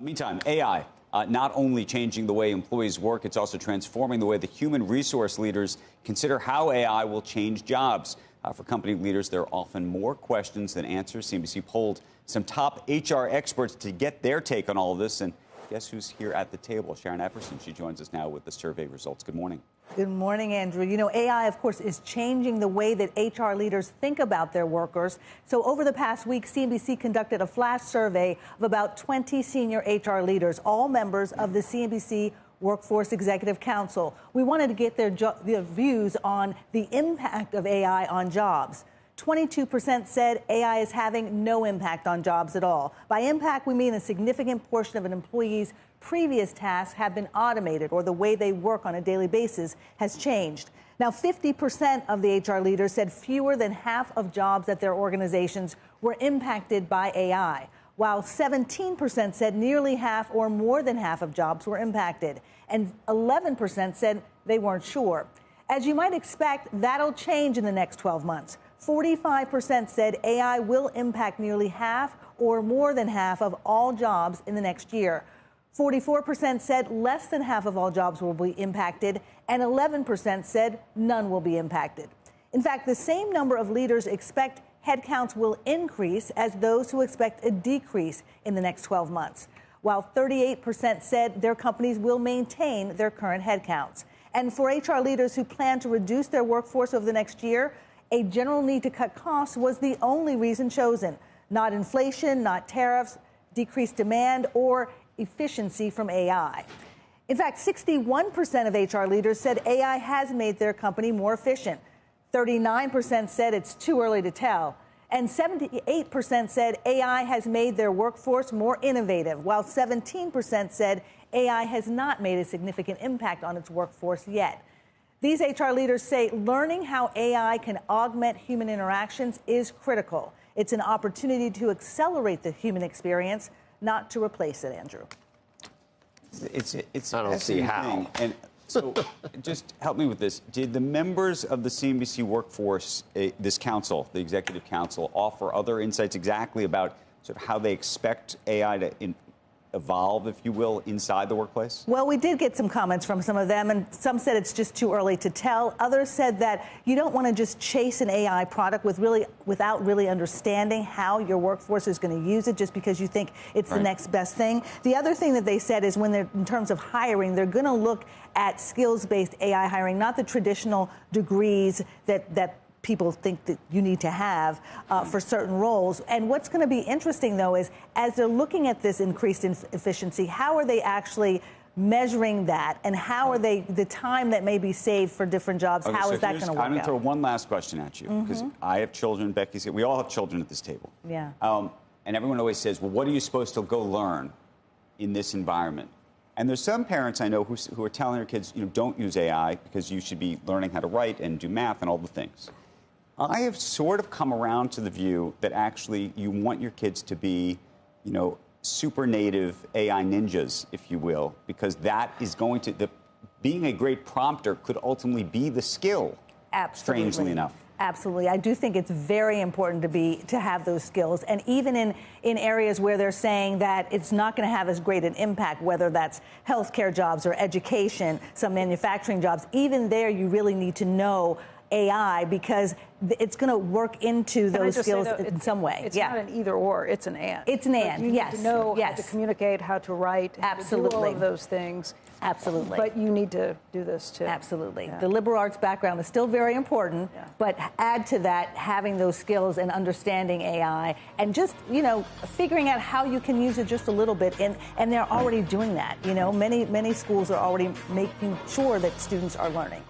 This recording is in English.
Meantime, AI not only changing the way employees work, it's also transforming the way the human resource leaders consider how AI will change jobs. For company leaders, there are often more questions than answers. CNBC polled some top HR experts to get their take on all of this. And guess who's here at the table? Sharon Epperson. She joins us now with the survey results. Good morning. Good morning, Andrew. You know, AI, of course, is changing the way that HR leaders think about their workers. So over the past week, CNBC conducted a flash survey of about 20 senior HR leaders, all members of the CNBC Workforce Executive Council. We wanted to get their views on the impact of AI on jobs. 22% said AI is having no impact on jobs at all. By impact, we mean a significant portion of an employee's previous tasks have been automated, or the way they work on a daily basis has changed. Now, 50% of the HR leaders said fewer than half of jobs at their organizations were impacted by AI, while 17% said nearly half or more than half of jobs were impacted, and 11% said they weren't sure. As you might expect, that'll change in the next 12 months. 45% said AI will impact nearly half or more than half of all jobs in the next year. 44% said less than half of all jobs will be impacted, and 11% said none will be impacted. In fact, the same number of leaders expect headcounts will increase as those who expect a decrease in the next 12 months, while 38% said their companies will maintain their current headcounts. And for HR leaders who plan to reduce their workforce over the next year, a general need to cut costs was the only reason chosen. Not inflation, not tariffs, decreased demand, or efficiency from AI. In fact, 61% of HR leaders said AI has made their company more efficient. 39% said it's too early to tell. And 78% said AI has made their workforce more innovative, while 17% said AI has not made a significant impact on its workforce yet. These HR leaders say learning how AI can augment human interactions is critical. It's an opportunity to accelerate the human experience, not to replace it, Andrew. I don't see how. And so just help me with this. Did the members of the CNBC workforce, this council, the executive council, offer other insights exactly about sort of how they expect AI to evolve, if you will, inside the workplace? Well, we did get some comments from some of them, and some said it's just too early to tell. Others said that you don't want to just chase an AI product without really understanding how your workforce is going to use it just because you think it's the next best thing. The other thing that they said is when they're, in terms of hiring, they're going to look at skills-based AI hiring, not the traditional degrees that people think that you need to have for certain roles. And what's going to be interesting, though, is as they're looking at this increased efficiency, how are they actually measuring that? And how are they, the time that may be saved for different jobs, how is that going to work out? I'm going to throw one last question at you, because I have children, Becky's here, we all have children at this table. Yeah. And everyone always says, well, what are you supposed to go learn in this environment? And there's some parents I know who are telling their kids, you know, don't use AI because you should be learning how to write and do math and all the things. I have sort of come around to the view that actually you want your kids to be, you know, super native AI ninjas, if you will, because that is going to, being a great prompter could ultimately be the skill. Absolutely. Strangely enough. Absolutely. I do think it's very important to have those skills. And even in areas where they're saying that it's not going to have as great an impact, whether that's healthcare jobs or education, some manufacturing jobs, even there you really need to know AI because it's going to work into those skills in some way. It's not an either or, it's an and. It's an and, you yes. need to know how to communicate, how to write, absolutely. to do all of those things. Absolutely. But you need to do this too. Absolutely. Yeah. The liberal arts background is still very important, but add to that having those skills and understanding AI and just, you know, figuring out how you can use it just a little bit. And they're already doing that. You know, many schools are already making sure that students are learning.